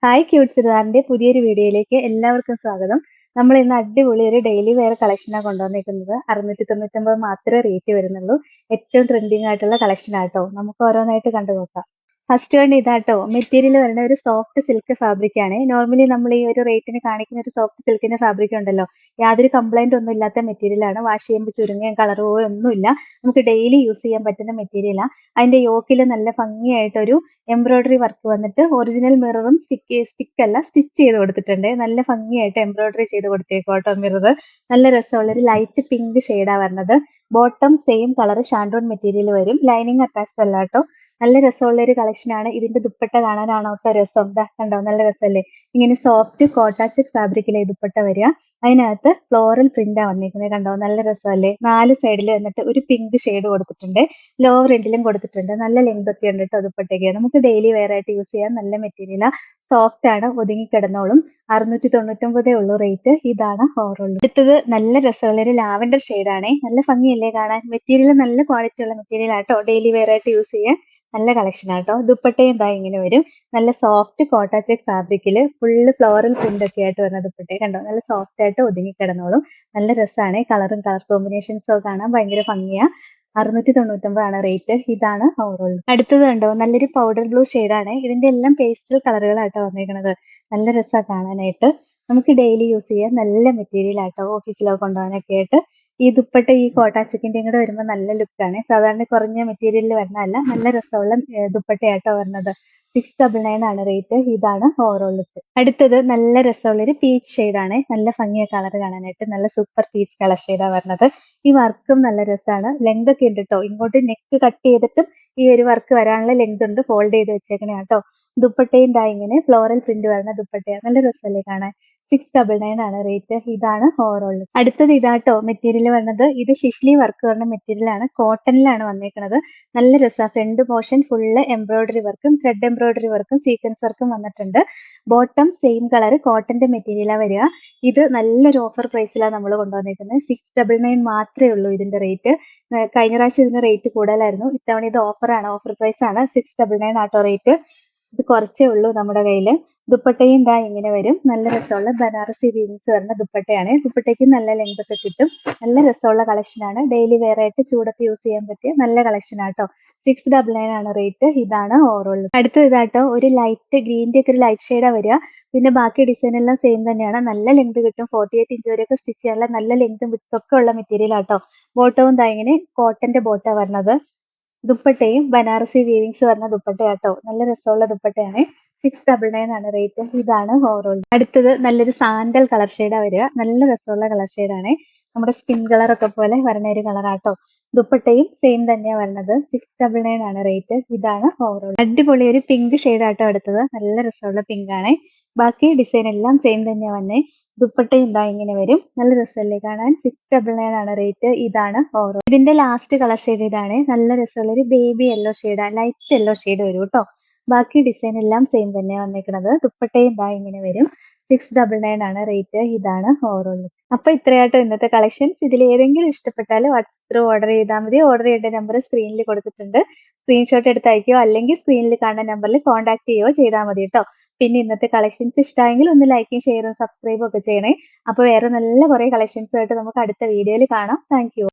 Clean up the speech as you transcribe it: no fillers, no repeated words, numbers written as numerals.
Hi cute ചുരിദാറിന്റെ പുതിയൊരു വീഡിയോയിലേക്ക് എല്ലാവർക്കും സ്വാഗതം. നമ്മൾ ഇന്ന് അടിപൊളി ഒരു ഡെയിലി വെയർ കളക്ഷനാണ് കൊണ്ടുവന്നിരിക്കുന്നത്. 699 മാത്രമേ റേറ്റ് വരുന്നുള്ളൂ. ഏറ്റവും ട്രെൻഡിങ് ആയിട്ടുള്ള കളക്ഷൻ ആട്ടോ. നമുക്ക് ഓരോന്നായിട്ട് കണ്ടു നോക്കാം. ഫസ്റ്റ് വൺ ഇതാട്ടോ. മെറ്റീരിയൽ വരുന്ന ഒരു സോഫ്റ്റ് സിൽക്ക് ഫാബ്രിക് ആണ്. നോർമലി നമ്മൾ ഈ ഒരു റേറ്റിന് കാണിക്കുന്ന ഒരു സോഫ്റ്റ് സിൽക്കിന്റെ ഫാബ്രിക് ഉണ്ടല്ലോ, യാതൊരു കംപ്ലൈന്റ് ഒന്നും ഇല്ലാത്ത മെറ്റീരിയൽ ആണ്. വാഷ് ചെയ്യുമ്പോൾ ചുരുങ്ങയും കളറോ ഒന്നുമില്ല. നമുക്ക് ഡെയിലി യൂസ് ചെയ്യാൻ പറ്റുന്ന മെറ്റീരിയലാണ്. അതിന്റെ യോക്കിൽ നല്ല ഭംഗിയായിട്ടൊരു എംബ്രോയിഡറി വർക്ക് വന്നിട്ട് ഒറിജിനൽ മിററും സ്റ്റിച്ച് ചെയ്ത് കൊടുത്തിട്ടുണ്ട്. നല്ല ഭംഗിയായിട്ട് എംബ്രോയിഡറി ചെയ്ത് കൊടുത്തേക്കോട്ടോ മിറർ. നല്ല രസമുള്ള ഒരു ലൈറ്റ് പിങ്ക് ഷെയ്ഡാ വരുന്നത്. ബോട്ടം സെയിം കളർ ഷാൻഡോൺ മെറ്റീരിയൽ വരും. ലൈനിങ് അറ്റാച്ച്ഡ് അല്ല കേട്ടോ. നല്ല രസമുള്ള ഒരു കളക്ഷൻ ആണ്. ഇതിന്റെ ദുപ്പട്ട കാണാനാണോ കേട്ടോ രസം. ദാ കണ്ടോ, നല്ല രസമല്ലേ. ഇങ്ങനെ സോഫ്റ്റ് കോട്ടാച്ചിക് ഫാബ്രിക്കിലെ ദുപ്പട്ട വരിക. അതിനകത്ത് ഫ്ലോറൽ പ്രിന്റാ വന്നിരിക്കുന്നത്. കണ്ടോ, നല്ല രസമല്ലേ. 4 സൈഡിൽ വന്നിട്ട് ഒരു പിങ്ക് ഷെയ്ഡ് കൊടുത്തിട്ടുണ്ട്. ലോവർ എൻഡിലും കൊടുത്തിട്ടുണ്ട്. നല്ല ലെങ്ത് ഒക്കെ ഉണ്ട് കേട്ടോ ദുപ്പട്ടയ്ക്ക്. നമുക്ക് ഡെയിലി വെയർ ആയിട്ട് യൂസ് ചെയ്യാൻ നല്ല മെറ്റീരിയലാ. സോഫ്റ്റ് ആണ്, ഒതുങ്ങിക്കിടന്നോളും. 699 ഉള്ളൂ റേറ്റ്. ഇതാണ് ഓവറോൾ. അടുത്തത് നല്ല രസമുള്ള ഒരു ലാവൻഡർ ഷെയ്ഡാണേ. നല്ല ഭംഗിയല്ലേ കാണാൻ. മെറ്റീരിയൽ നല്ല ക്വാളിറ്റി ഉള്ള മെറ്റീരിയൽ ആട്ടോ. ഡെയിലി വെയർ ആയിട്ട് യൂസ് ചെയ്യാൻ നല്ല കളക്ഷൻ ആട്ടോ. ദുപ്പട്ടയും എന്താ ഇങ്ങനെ വരും. നല്ല സോഫ്റ്റ് കോട്ടാച്ചെക് ഫാബ്രിക്കില് ഫുള്ള് ഫ്ലോറൽ പ്രിന്റ് ഒക്കെ ആയിട്ട് വരുന്ന ദുപ്പട്ടയെ കണ്ടോ. നല്ല സോഫ്റ്റ് ആയിട്ട് ഒതുങ്ങി കിടന്നോളും. നല്ല രസമാണ്. കളറും കളർ കോമ്പിനേഷൻസും ഒക്കെ കാണാൻ ഭയങ്കര ഭംഗിയാ. 699 ആണ് റേറ്റ്. ഇതാണ് ഓവറോൾ. അടുത്തത് കണ്ടോ, നല്ലൊരു പൗഡർ ബ്ലൂ ആണ്. ഇതിന്റെ എല്ലാം പേസ്റ്റൽ കളറുകളാട്ടോ വന്നിരിക്കുന്നത്. നല്ല രസമാണ് കാണാനായിട്ട്. നമുക്ക് ഡെയിലി യൂസ് ചെയ്യാൻ നല്ല മെറ്റീരിയൽ ആട്ടോ. ഓഫീസിലൊക്കെ കൊണ്ടുപോകാനൊക്കെ ആയിട്ട്. ഈ ദുപ്പട്ട ഈ കോട്ടാച്ചിക്കിന്റെയും കൂടെ വരുമ്പോൾ നല്ല ലുക്കാണ്. സാധാരണ കുറഞ്ഞ മെറ്റീരിയലിൽ വരുന്നതല്ല. നല്ല രസമുള്ള ദുപ്പട്ടയാട്ടോ വരുന്നത്. 699 ആണ് റേറ്റ്. ഇതാണ് ഓവറോൾ ലുക്ക്. അടുത്തത് നല്ല രസമുള്ള ഒരു പീച്ച് ആണ്. നല്ല ഭംഗിയ കളർ കാണാനായിട്ട്. നല്ല സൂപ്പർ പീച്ച് കളർ ഷെയ്ഡാണ് വരുന്നത്. ഈ വർക്കും നല്ല രസമാണ്. ലെങ്ത് ഒക്കെ ഉണ്ട് കേട്ടോ. ഇങ്ങോട്ട് നെക്ക് കട്ട് ചെയ്തിട്ടും ഈ ഒരു വർക്ക് വരാനുള്ള ലെങ്ത് ഉണ്ട്. ഫോൾഡ് ചെയ്ത് വെച്ചേക്കണേ കേട്ടോ. ദുപ്പട്ടയും ദാ ഇങ്ങനെ ഫ്ലോറൽ പ്രിന്റ് വരുന്ന ദുപ്പട്ടയാണ്. നല്ല രസമല്ലേ കാണാൻ. 699 ആണ് റേറ്റ്. ഇതാണ് ഓവറോൾ. അടുത്തത് ഇതാട്ടോ മെറ്റീരിയൽ വരുന്നത്. ഇത് ഷിസ്ലി വർക്ക് വരുന്ന മെറ്റീരിയൽ ആണ്. കോട്ടണിലാണ് വന്നേക്കുന്നത്. നല്ല രസമാണ്. ഫ്രണ്ട് പോർഷൻ ഫുള്ള് എംബ്രോയിഡറി വർക്കും ത്രെഡ് എംബ്രോയിഡറി വർക്കും സീക്വൻസ് വർക്കും വന്നിട്ടുണ്ട്. ബോട്ടം സെയിം കളർ കോട്ടന്റെ മെറ്റീരിയലാണ് വരിക. ഇത് നല്ലൊരു ഓഫർ പ്രൈസിലാണ് നമ്മൾ കൊണ്ടുവന്നേക്കുന്നത്. 699 മാത്രമേ ഉള്ളൂ ഇതിന്റെ റേറ്റ്. കഴിഞ്ഞ പ്രാവശ്യം ഇതിന്റെ റേറ്റ് കൂടുതലായിരുന്നു. ഇത്തവണ ഇത് ഓഫറാണ്, ഓഫർ പ്രൈസ് ആണ്. 699 ആട്ടോ റേറ്റ്. ഇത് കുറച്ചേ ഉള്ളൂ നമ്മുടെ കയ്യിൽ. ദുപ്പട്ടയും ദാ ഇങ്ങനെ വരും. നല്ല രസമുള്ള ബനാറസി വീവിങ്സ് വരുന്ന ദുപ്പട്ടയാണ്. ദുപ്പട്ടയ്ക്ക് നല്ല ലെങ്ത് ഒക്കെ കിട്ടും. നല്ല രസമുള്ള കളക്ഷൻ ആണ്. ഡെയിലി വെയർ ആയിട്ട് ചൂടത്ത് യൂസ് ചെയ്യാൻ പറ്റിയ നല്ല കളക്ഷൻ ആട്ടോ. 699 ആണ് റേറ്റ്. ഇതാണ് ഓവറോൾ. അടുത്ത ഇതാട്ടോ, ഒരു ലൈറ്റ് ഗ്രീൻ്റെ ഒക്കെ ഒരു ലൈറ്റ് ഷെയ്ഡാ വരിക. പിന്നെ ബാക്കി ഡിസൈൻ എല്ലാം സെയിം തന്നെയാണ്. നല്ല ലെങ്ത് കിട്ടും. 48 ഇഞ്ച് വരെയൊക്കെ സ്റ്റിച്ച് ചെയ്യാനുള്ള നല്ല ലെങ്തും വിത്തൊക്കെ ഉള്ള മെറ്റീരിയൽ ആട്ടോ. ബോട്ടവും ദാ ഇങ്ങനെ കോട്ടന്റെ ബോട്ടാ വരുന്നത്. ദുപ്പട്ടയും ബനാറസി വീവിങ്സ് വരുന്ന ദുപ്പട്ടയാട്ടോ. നല്ല രസമുള്ള ദുപ്പട്ടയാണ്. 699 ആണ് റേറ്റ്. ഇതാണ് ഓവറോൾ. അടുത്തത് നല്ലൊരു സാൻഡൽ കളർ ഷെയ്ഡാ വരിക. നല്ല രസമുള്ള കളർ ഷെയ്ഡാണ്. നമ്മുടെ സ്കിൻ കളർ ഒക്കെ പോലെ വരുന്ന ഒരു കളറാട്ടോ. ദുപ്പട്ടയും സെയിം തന്നെയാണ് വരുന്നത്. 699 ആണ് റേറ്റ്. ഇതാണ് ഓവറോൾ. അടിപൊളി ഒരു പിങ്ക് ഷെയ്ഡാട്ടോ അടുത്തത്. നല്ല രസമുള്ള പിങ്ക് ആണ്. ബാക്കി ഡിസൈൻ എല്ലാം സെയിം തന്നെയാ വന്നേ. ദുപ്പട്ടയും ഇതാ ഇങ്ങനെ വരും. നല്ല രസമല്ലേ കാണാൻ. 699 ആണ് റേറ്റ്. ഇതാണ് ഓവറോൾ. ഇതിന്റെ ലാസ്റ്റ് കളർ ഷെയ്ഡ് ഇതാണ്. നല്ല രസമുള്ള ഒരു ബേബി യെല്ലോ ഷെയ്ഡാ. ലൈറ്റ് യെല്ലോ ഷെയ്ഡ് വരും കേട്ടോ. ബാക്കി ഡിസൈൻ എല്ലാം സെയിം തന്നെയാണ് വന്നിരിക്കുന്നത്. ദുപ്പട്ടയും ഇതാ ഇങ്ങനെ വരും. 699 ആണ് റേറ്റ്. ഇതാണ് ഓവറോൾ. അപ്പൊ ഇത്രയാട്ടോ ഇന്നത്തെ കളക്ഷൻസ്. ഇതിൽ ഏതെങ്കിലും ഇഷ്ടപ്പെട്ടാൽ വാട്സ്ആപ്പ് ത്രൂ ഓർഡർ ചെയ്താൽ മതി. ഓർഡർ ചെയ്യേണ്ട നമ്പർ സ്ക്രീനിൽ കൊടുത്തിട്ടുണ്ട്. സ്ക്രീൻഷോട്ട് എടുത്ത് അയക്കുകയോ അല്ലെങ്കിൽ സ്ക്രീനിൽ കാണുന്ന നമ്പറിൽ കോൺടാക്ട് ചെയ്യുകയോ ചെയ്താൽ മതി കേട്ടോ. പിന്നെ ഇന്നത്തെ കളക്ഷൻസ് ഇഷ്ടമായെങ്കിൽ ഒന്ന് ലൈക്കും ഷെയറും സബ്സ്ക്രൈബും ഒക്കെ ചെയ്യണേ. അപ്പോൾ വേറെ നല്ല കുറെ കളക്ഷൻസ് ആയിട്ട് നമുക്ക് അടുത്ത വീഡിയോയിൽ കാണാം. Thank you.